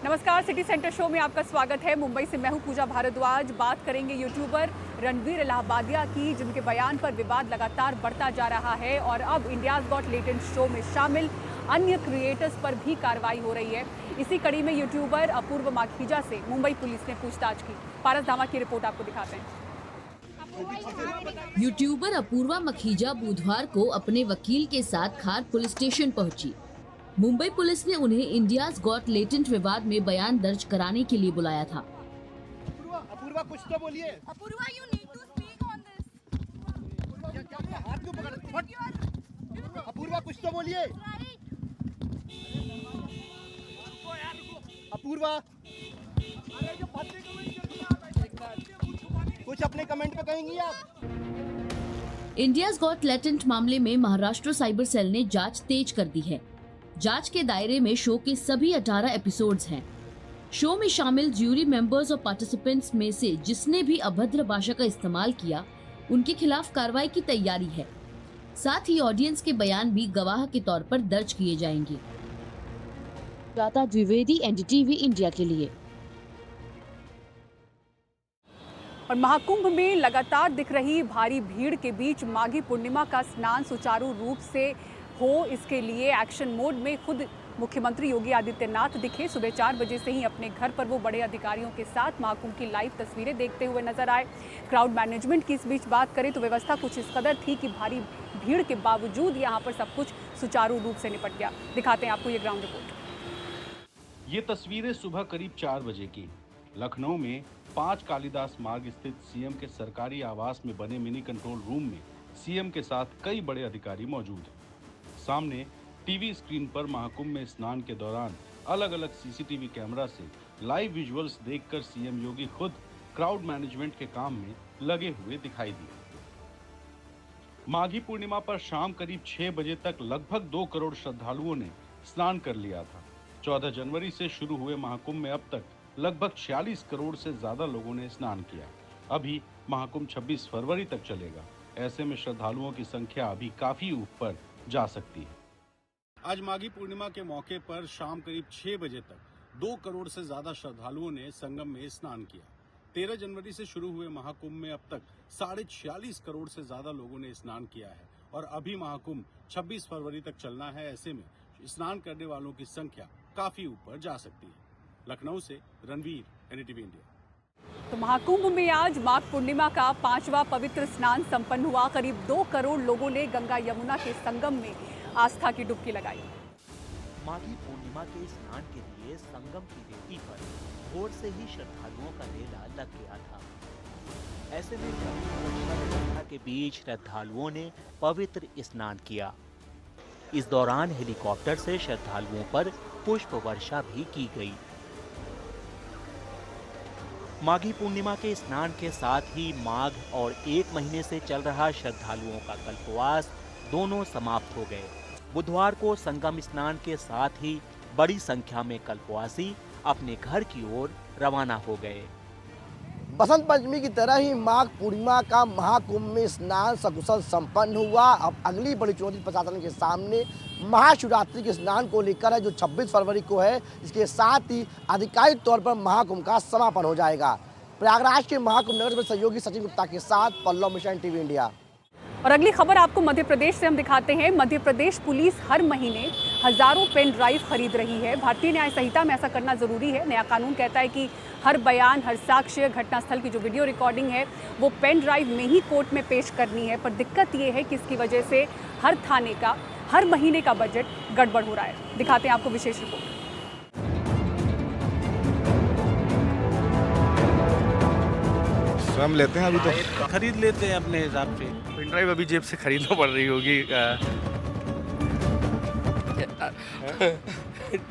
नमस्कार, city centre show में आपका स्वागत है। मुंबई से मैं हूं पूजा भारद्वाज। बात करेंगे यूट्यूबर रणवीर इलाहाबादिया की, जिनके बयान पर विवाद लगातार बढ़ता जा रहा है और अब इंडियाज गॉट टैलेंट शो में शामिल अन्य क्रिएटर्स पर भी कार्रवाई हो रही है। इसी कड़ी में यूट्यूबर अपूर्व माखीजा से मुंबई पुलिस ने पूछताछ की। पारस धामा की रिपोर्ट आपको दिखाते हैं। यूट्यूबर अपूर्वा मखीजा बुधवार को अपने वकील के साथ खार पुलिस स्टेशन पहुंची। मुंबई पुलिस ने उन्हें इंडियाज गॉट टैलेंट विवाद में बयान दर्ज कराने के लिए बुलाया था। अपूर्वा कुछ तो बोलिए। Apoorva, you need to speak on this. क्या हाथ क्यों पकड़? अपूर्वा कुछ तो बोलिए। अपूर्वा, कुछ अपने कमेंट पे कहेंगी आप? इंडियाज गॉट टैलेंट मामले में महाराष्ट्र साइबर सेल ने जांच तेज कर दी है। जांच के दायरे में शो के सभी 18 एपिसोड्स हैं। शो में शामिल ज्यूरी मेंबर्स और पार्टिसिपेंट्स में से जिसने भी अभद्र भाषा का इस्तेमाल किया, उनके खिलाफ कार्रवाई की तैयारी है। साथ ही ऑडियंस के बयान भी गवाह के तौर पर दर्ज किए जाएंगे। राता द्विवेदी, एनडीटीवी इंडिया के लिए। और महाकुंभ में लगातार दिख रही भारी भीड़ के बीच माघी पूर्णिमा का स्नान सुचारू रूप से हो, इसके लिए एक्शन मोड में खुद मुख्यमंत्री योगी आदित्यनाथ दिखे। सुबह 4 बजे से ही अपने घर पर वो बड़े अधिकारियों के साथ महाकुंभ की लाइव तस्वीरें देखते हुए नजर आए। क्राउड मैनेजमेंट की इस बीच बात करें तो व्यवस्था कुछ इस कदर थी कि भारी भीड़ के बावजूद यहाँ पर सब कुछ सुचारू रूप से निपट गया। दिखाते हैं आपको ये ग्राउंड रिपोर्ट। ये तस्वीरें सुबह करीब 4 बजे की लखनऊ में 5 कालिदास मार्ग स्थित सीएम के सरकारी आवास में बने मिनी कंट्रोल रूम में सीएम के साथ कई बड़े अधिकारी मौजूद हैं। सामने टीवी स्क्रीन पर महाकुंभ में स्नान के दौरान अलग अलग सीसीटीवी कैमरा से लाइव विजुअल्स देखकर सीएम योगी खुद क्राउड मैनेजमेंट के काम में लगे हुए दिखाई दिए। माघी पूर्णिमा पर शाम करीब 6 बजे तक लगभग 2 करोड़ श्रद्धालुओं ने स्नान कर लिया था। 14 जनवरी से शुरू हुए महाकुंभ में अब तक लगभग 46 करोड़ से ज्यादा लोगों ने स्नान किया। अभी महाकुंभ 26 फरवरी तक चलेगा। ऐसे में श्रद्धालुओं की संख्या अभी काफी ऊपर जा सकती है। आज माघी पूर्णिमा के मौके पर शाम करीब 6 बजे तक 2 करोड़ से ज्यादा श्रद्धालुओं ने संगम में स्नान किया। 13 जनवरी से शुरू हुए महाकुंभ में अब तक 46.5 करोड़ से ज्यादा लोगों ने स्नान किया है और अभी महाकुंभ 26 फरवरी तक चलना है। ऐसे में स्नान करने वालों की संख्या काफी ऊपर जा सकती है। लखनऊ से रणवीर, एनडीटीवी इंडिया। तो महाकुंभ में आज माघ पूर्णिमा का 5वां पवित्र स्नान संपन्न हुआ। करीब 2 करोड़ लोगों ने गंगा यमुना के संगम में आस्था की डुबकी लगाई। माघी पूर्णिमा के स्नान के लिए संगम की रेती पर भोर से ही श्रद्धालुओं का रेला लग गया था। ऐसे में सुरक्षा व्यवस्था के बीच श्रद्धालुओं ने पवित्र स्नान किया। इस दौरान हेलीकॉप्टर से श्रद्धालुओं पर पुष्प वर्षा भी की गई। माघी पूर्णिमा के स्नान के साथ ही माघ और 1 महीने से चल रहा श्रद्धालुओं का कल्पवास दोनों समाप्त हो गए। बुधवार को संगम स्नान के साथ ही बड़ी संख्या में कल्पवासी अपने घर की ओर रवाना हो गए। बसंत पंचमी की तरह ही माघ पूर्णिमा का महाकुंभ में स्नान सकुशल संपन्न हुआ। अब अगली बड़ी चुनौती प्रशासन के सामने महाशिवरात्रि के स्नान को लेकर है, जो 26 फरवरी को है। इसके साथ ही आधिकारिक तौर पर महाकुंभ का समापन हो जाएगा। प्रयागराज के महाकुंभ नगर में सहयोगी सचिन गुप्ता के साथ पल्लव मिशन, टीवी इंडिया। और अगली खबर आपको मध्य प्रदेश से हम दिखाते हैं। मध्य प्रदेश पुलिस हर महीने हजारों पेन ड्राइव खरीद रही है। भारतीय न्याय संहिता में ऐसा करना जरूरी है। नया कानून कहता है कि हर बयान, हर साक्ष्य, घटनास्थल की जो वीडियो रिकॉर्डिंग है वो पेन ड्राइव में ही कोर्ट में पेश करनी है। पर दिक्कत ये है कि इसकी वजह से हर थाने का हर महीने का बजट गड़बड़ हो रहा है। दिखाते हैं आपको विशेष रिपोर्ट। स्वयं लेते हैं, अभी तो खरीद लेते हैं अपने हिसाब से। पेन ड्राइव अभी जेब से खरीदना पड़ रही होगी।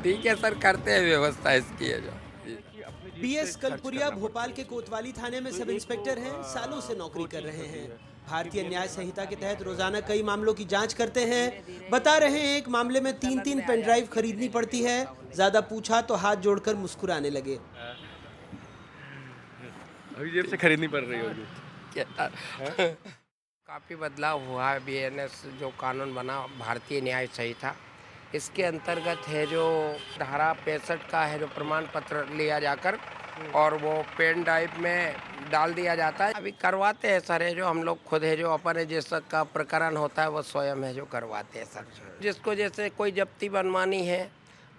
ठीक है सर, करते हैं व्यवस्था इसकी है। जो बीएस कलपुरिया भोपाल के कोतवाली थाने में सब इंस्पेक्टर हैं। सालों से नौकरी कर रहे हैं। भारतीय न्याय संहिता के तहत रोजाना कई मामलों की जांच करते हैं। बता रहे हैं एक मामले में 3-3 पेन ड्राइव खरीदनी पड़ती है। ज्यादा पूछा तो हाथ जोड़कर मुस्कुराने लगे। अभी जेब से खरीदनी पड़ रही होगी। काफ़ी बदलाव हुआ है। बीएनएस जो कानून बना, भारतीय न्याय संहिता, इसके अंतर्गत है जो धारा 65 का है जो प्रमाण पत्र लिया जाकर और वो पेन ड्राइव में डाल दिया जाता है। अभी करवाते हैं सर, है जो हम लोग खुद है जो अपन जैसा का प्रकरण होता है वो स्वयं है जो करवाते हैं सर। जिसको जैसे कोई जब्ती बनवानी है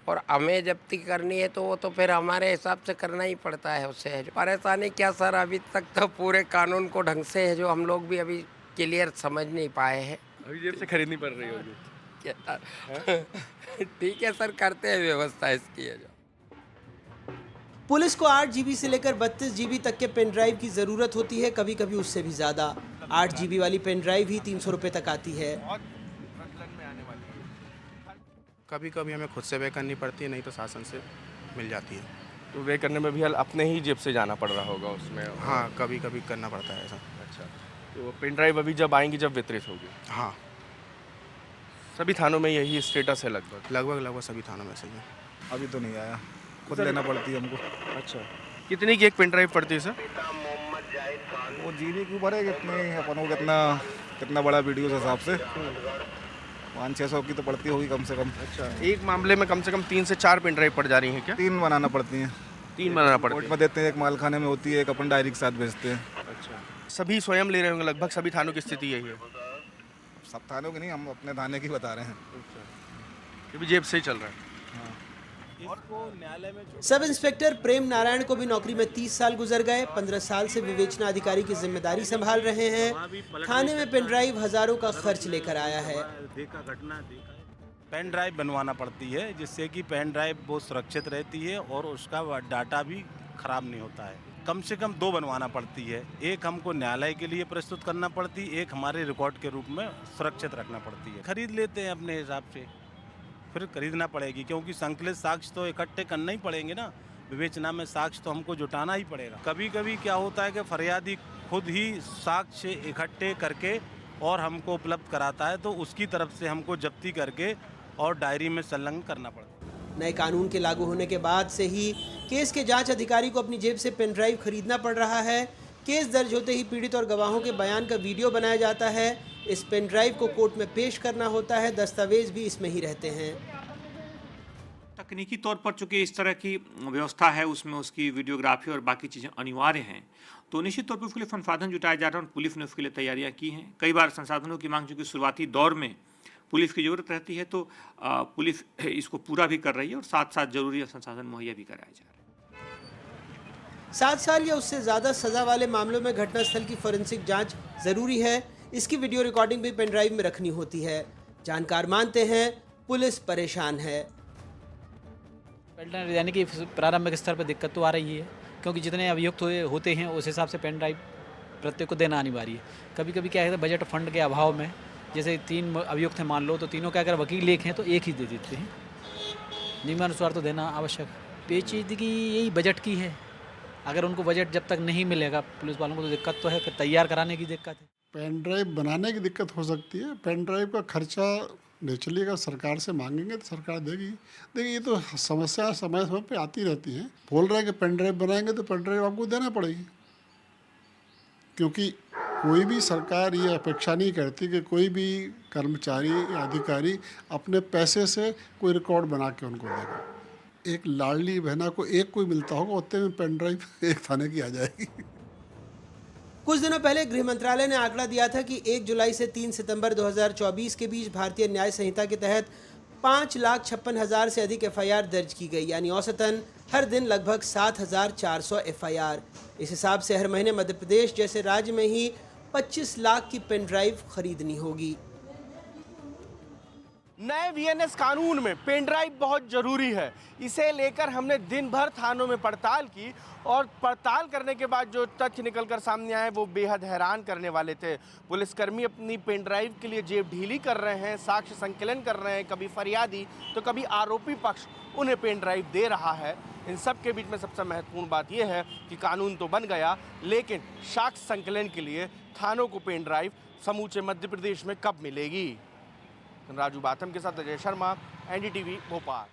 और हमें जब्ती करनी है तो वो तो फिर हमारे हिसाब से करना ही पड़ता है उससे। है जो परेशानी क्या सर, अभी तक तो पूरे कानून को ढंग से है जो हम लोग भी अभी क्लियर समझ नहीं पाए हैं। अभी जेब से खरीदनी पड़ रही होगी। ठीक है सर, करते हैं व्यवस्था इसकी है जो। पुलिस को 8 GB से लेकर 32 GB तक के पेन ड्राइव की ज़रूरत होती है, कभी कभी उससे भी ज़्यादा। 8 GB वाली पेन ड्राइव ही 300 रुपये तक आती है। कभी कभी हमें खुद से वे करनी पड़ती है, नहीं तो शासन से मिल जाती है। तो वे करने में भी अपने ही जेब से जाना पड़ रहा होगा उसमें। हाँ, कभी कभी करना पड़ता है ऐसा। अच्छा, तो पेन ड्राइव अभी जब आएंगी जब वितरित होगी? हाँ, सभी थानों में यही स्टेटस है लगभग? लगभग सभी थानों में से ही है। अभी तो नहीं आया, खुद लेना पड़ती है हमको। अच्छा, कितनी की एक पेन ड्राइव पड़ती है सर? वो जीबी के ऊपर है, कितने अपन को कितना बड़ा वीडियो के हिसाब से 500-600 की तो पड़ती होगी कम से कम। अच्छा, एक मामले में कम से कम 3 से 4 पेन ड्राइव पड़ जा रही हैं क्या? 3 बनाना पड़ती हैं। 3 बनाना पड़ती है? कोर्ट में देते हैं, एक मालखाने में होती है, एक अपन डायरी के साथ भेजते हैं। अच्छा, सभी स्वयं ले रहे होंगे? लगभग सभी थानों की स्थिति यही है? सब थानों की नहीं, हम अपने थाने की बता रहे हैं। ये भी जेब से ही चल रहा है। सब इंस्पेक्टर प्रेम नारायण को भी नौकरी में 30 साल गुजर गए। 15 साल से विवेचना अधिकारी की जिम्मेदारी संभाल रहे हैं। थाने में पेन ड्राइव हजारों का खर्च लेकर आया है। पेन ड्राइव बनवाना पड़ती है जिससे कि पेन ड्राइव बहुत सुरक्षित रहती है और उसका डाटा भी खराब नहीं होता है। कम से कम 2 बनवाना पड़ती है, एक हमको न्यायालय के लिए प्रस्तुत करना पड़ती है, एक हमारे रिकॉर्ड के रूप में सुरक्षित रखना पड़ती है। खरीद लेते हैं अपने हिसाब से, फिर खरीदना पड़ेगी क्योंकि संकलित साक्ष्य तो इकट्ठे करना ही पड़ेंगे ना। विवेचना में साक्ष्य तो हमको जुटाना ही पड़ेगा। कभी कभी क्या होता है कि फरियादी खुद ही साक्ष्य इकट्ठे करके और हमको उपलब्ध कराता है तो उसकी तरफ से हमको जब्ती करके और डायरी में संलग्न करना पड़ता है। नए कानून के लागू होने के बाद से ही केस के जांच अधिकारी को अपनी जेब से पेन ड्राइव खरीदना पड़ रहा है। केस दर्ज होते ही पीड़ित और गवाहों के बयान का वीडियो बनाया जाता है। इस पेन ड्राइव को कोर्ट में पेश करना होता है, दस्तावेज भी इसमें ही रहते हैं। तकनीकी तौर पर चूंकि इस तरह की व्यवस्था है, उसमें उसकी वीडियोग्राफी और बाकी चीज़ें अनिवार्य हैं, तो निश्चित तौर पर उसके लिए संसाधन जुटाए जा रहे हैं और पुलिस ने उसके लिए तैयारियां की हैं। कई बार संसाधनों की मांग चूँकि शुरुआती दौर में पुलिस की ज़रूरत रहती है तो पुलिस इसको पूरा भी कर रही है और साथ साथ जरूरी संसाधन मुहैया भी कराए जा रहे हैं। 7 साल या उससे ज़्यादा सज़ा वाले मामलों में घटनास्थल की फोरेंसिक जांच ज़रूरी है। इसकी वीडियो रिकॉर्डिंग भी पेन ड्राइव में रखनी होती है। जानकार मानते हैं पुलिस परेशान है। यानी कि प्रारंभिक स्तर पर दिक्कत तो आ रही है क्योंकि जितने अभियुक्त होते हैं उस हिसाब से पेन ड्राइव प्रत्येक को देना अनिवार्य है। कभी कभी क्या है बजट फंड के अभाव में, जैसे 3 अभियुक्त हैं मान लो, तो तीनों का अगर वकील एक हैं तो एक ही दे देते हैं। नियमानुसार तो देना आवश्यक। पेचीदगी यही बजट की है। अगर उनको बजट जब तक नहीं मिलेगा पुलिस वालों को तो दिक्कत तो है, फिर तैयार कराने की दिक्कत है। पेन ड्राइव बनाने की दिक्कत हो सकती है। पेन ड्राइव का खर्चा नेचुरली अगर सरकार से मांगेंगे तो सरकार देगी। देखिए ये तो समस्या समय समय पे आती रहती हैं। बोल रहे हैं कि पेन ड्राइव बनाएंगे तो पेन ड्राइव आपको देना पड़ेगी, क्योंकि कोई भी सरकार ये अपेक्षा नहीं करती कि कोई भी कर्मचारी या अधिकारी अपने पैसे से कोई रिकॉर्ड बना के उनको देगा। एक लाडली बहना को एक कोई मिलता होगा, उतने में पेन ड्राइव एक थाने की आ जाएगी। कुछ दिनों पहले गृह मंत्रालय ने आंकड़ा दिया था कि 1 जुलाई से 3 सितंबर 2024 के बीच भारतीय न्याय संहिता के तहत 5,56,000 से अधिक FIR दर्ज की गई, यानी औसतन हर दिन लगभग 7,400 FIR। इस हिसाब से हर महीने मध्य प्रदेश जैसे राज्य में ही 25 लाख की पेन ड्राइव खरीदनी होगी। नए VNS कानून में पेन ड्राइव बहुत ज़रूरी है। इसे लेकर हमने दिन भर थानों में पड़ताल की और पड़ताल करने के बाद जो तथ्य निकलकर सामने आए वो बेहद हैरान करने वाले थे। पुलिसकर्मी अपनी पेन ड्राइव के लिए जेब ढीली कर रहे हैं, साक्ष्य संकलन कर रहे हैं, कभी फरियादी तो कभी आरोपी पक्ष उन्हें पेन ड्राइव दे रहा है। इन सब के बीच में सबसे महत्वपूर्ण बात यह है कि कानून तो बन गया, लेकिन साक्ष्य संकलन के लिए थानों को पेन ड्राइव समूचे मध्य प्रदेश में कब मिलेगी। राजू बाथम के साथ अजय शर्मा, NDTV भोपाल।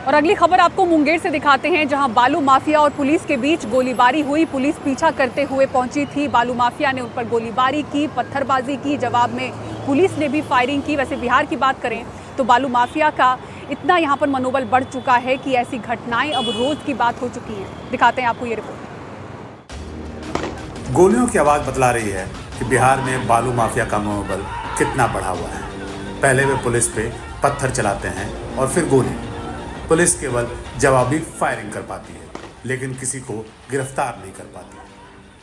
और अगली खबर आपको मुंगेर से दिखाते हैं, जहां बालू माफिया और पुलिस के बीच गोलीबारी हुई। पुलिस पीछा करते हुए पहुंची थी, बालू माफिया ने उन पर गोलीबारी की, पत्थरबाजी की। जवाब में पुलिस ने भी फायरिंग की। वैसे बिहार की बात करें तो बालू माफिया का इतना यहाँ पर मनोबल बढ़ चुका है कि ऐसी घटनाएं अब रोज की बात हो चुकी हैं। दिखाते हैं आपको ये रिपोर्ट। गोलियों की आवाज बतला रही है कि बिहार में बालू माफिया का मनोबल कितना बढ़ा हुआ है। पहले वे पुलिस पे पत्थर चलाते हैं और फिर गोली। पुलिस केवल जवाबी फायरिंग कर पाती है, लेकिन किसी को गिरफ्तार नहीं कर पाती।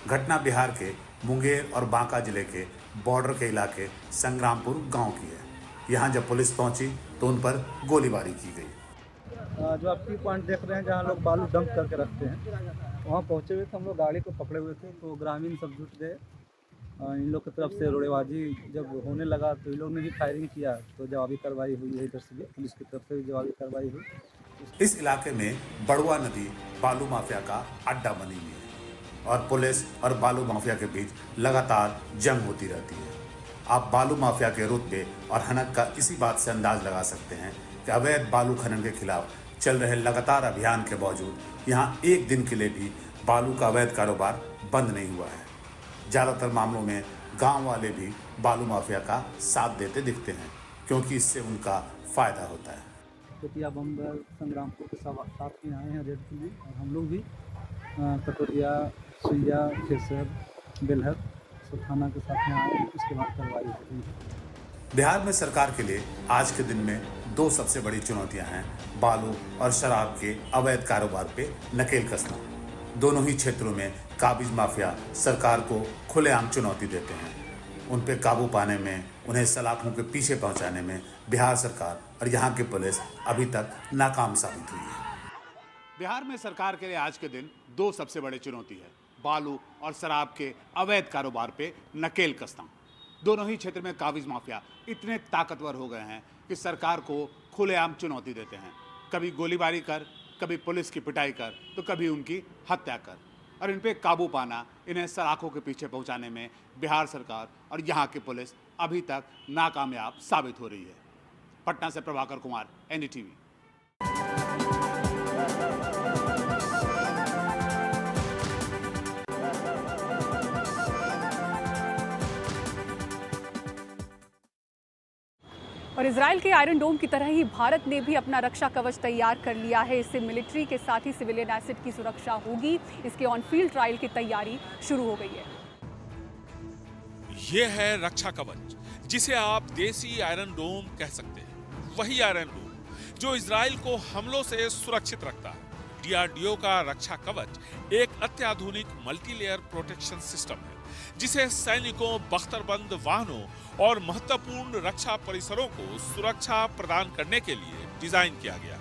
घटना बिहार के मुंगेर और बांका जिले के बॉर्डर के इलाके संग्रामपुर गांव की है। यहां जब पुलिस पहुंची तो उन पर गोलीबारी की गई। जो आप टी पॉइंट देख रहे हैं जहां लोग बालू डंप करके रखते हैं, वहां पहुंचे हुए थे हम लोग, गाड़ी को पकड़े हुए थे। तो ग्रामीण सब जुट गए। इन लोग की तरफ से रोड़ेबाजी जब होने लगा तो इन लोग ने भी फायरिंग किया, तो जवाबी कार्रवाई हुई है। इधर से भी पुलिस की तरफ से भी जवाबी कार्रवाई हुई। इस इलाके में बड़ुआ नदी बालू माफिया का अड्डा बनी हुई है और पुलिस और बालू माफिया के बीच लगातार जंग होती रहती है। आप बालू माफिया के रुतबे और हनक का इसी बात से अंदाज लगा सकते हैं कि अवैध बालू खनन के खिलाफ चल रहे लगातार अभियान के बावजूद यहाँ एक दिन के लिए भी बालू का अवैध कारोबार बंद नहीं हुआ है। ज़्यादातर मामलों में गांव वाले भी बालू माफिया का साथ देते दिखते हैं, क्योंकि इससे उनका फायदा होता है। कटिया बम्बर संग्रामपुर के साथ में आए हैं रेड में, और हम लोग भी कटोरिया, सुइया, खेसर, बेलहर सब थाना के साथ में आए हैं। उसके बाद कार्रवाई हुई। बिहार में सरकार के लिए आज के दिन में दो सबसे बड़ी चुनौतियां हैं: बालू और शराब के अवैध कारोबार पे नकेल कसना। दोनों ही क्षेत्रों में काबिज माफिया सरकार को खुलेआम चुनौती देते हैं। उन पे काबू पाने में, उन्हें सलाखों के पीछे पहुंचाने में बिहार सरकार और यहाँ की पुलिस अभी तक नाकाम साबित हुई है। बिहार में सरकार के लिए आज के दिन दो सबसे बड़ी चुनौती है: बालू और शराब के अवैध कारोबार पे नकेल कसना। दोनों ही क्षेत्र में काबिज माफिया इतने ताकतवर हो गए हैं कि सरकार को खुलेआम चुनौती देते हैं। कभी गोलीबारी कर, कभी पुलिस की पिटाई कर, तो कभी उनकी हत्या कर। और इन पे काबू पाना, इन्हें सलाखों के पीछे पहुंचाने में बिहार सरकार और यहाँ की पुलिस अभी तक नाकामयाब साबित हो रही है। पटना से प्रभाकर कुमार, एनडीटीवी। और इजराइल के आयरन डोम की तरह ही भारत ने भी अपना रक्षा कवच तैयार कर लिया है। इससे मिलिट्री के साथ ही सिविलियन एसेट की सुरक्षा होगी। इसके ऑन फील्ड ट्रायल की तैयारी शुरू हो गई है। ये है रक्षा कवच, जिसे आप देसी आयरन डोम कह सकते हैं। वही आयरन डोम जो इजराइल को हमलों से सुरक्षित रखता है। डीआरडीओ का रक्षा कवच एक अत्याधुनिक मल्टीलेयर प्रोटेक्शन सिस्टम है, जिसे सैनिकों, बख्तरबंद वाहनों और महत्वपूर्ण रक्षा परिसरों को सुरक्षा प्रदान करने के लिए डिजाइन किया गया।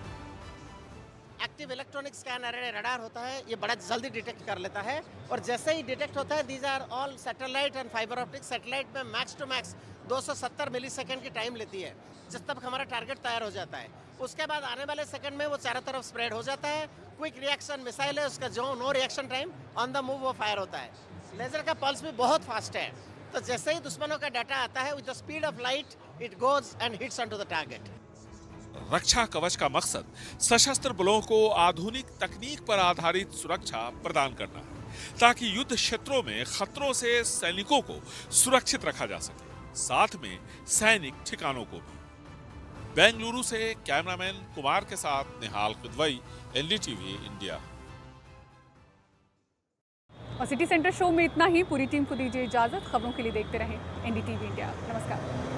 एक्टिव इलेक्ट्रॉनिक स्कैनर रडार होता है, ये बड़ा जल्दी डिटेक्ट कर लेता है, और जैसे ही डिटेक्ट होता है, these are all satellite and fibre optic. Satellite में मैक्स टू मैक्स 270 मिलीसेकंड की टाइम लेती है, जिस तक हमारा टारगेट तैयार हो जाता है। उसके बाद आने वाले सेकंड में वो चारों तरफ स्प्रेड हो जाता है। क्विक रिएक्शन मिसाइल है, उसका जो no reaction time, on the move वो फायर होता है। लेजर का पल्स भी बहुत फास्ट है, तो जैसे ही दुश्मनों का डाटा आता है, with the speed of light it goes and hits on to the target. रक्षा कवच का मकसद सशस्त्र बलों को आधुनिक तकनीक पर आधारित सुरक्षा प्रदान करना है, ताकि युद्ध क्षेत्रों में खतरों से सैनिकों को सुरक्षित रखा जा सके, साथ में सैनिक ठिकानों को भी। बेंगलुरु से कैमरामैन कुमार के साथ निहाल किदवई, एनडीटीवी इंडिया। और सिटी सेंटर शो में इतना ही। पूरी टीम को दीजिए इजाजत। खबरों के लिए देखते रहें एनडीटीवी इंडिया। नमस्कार।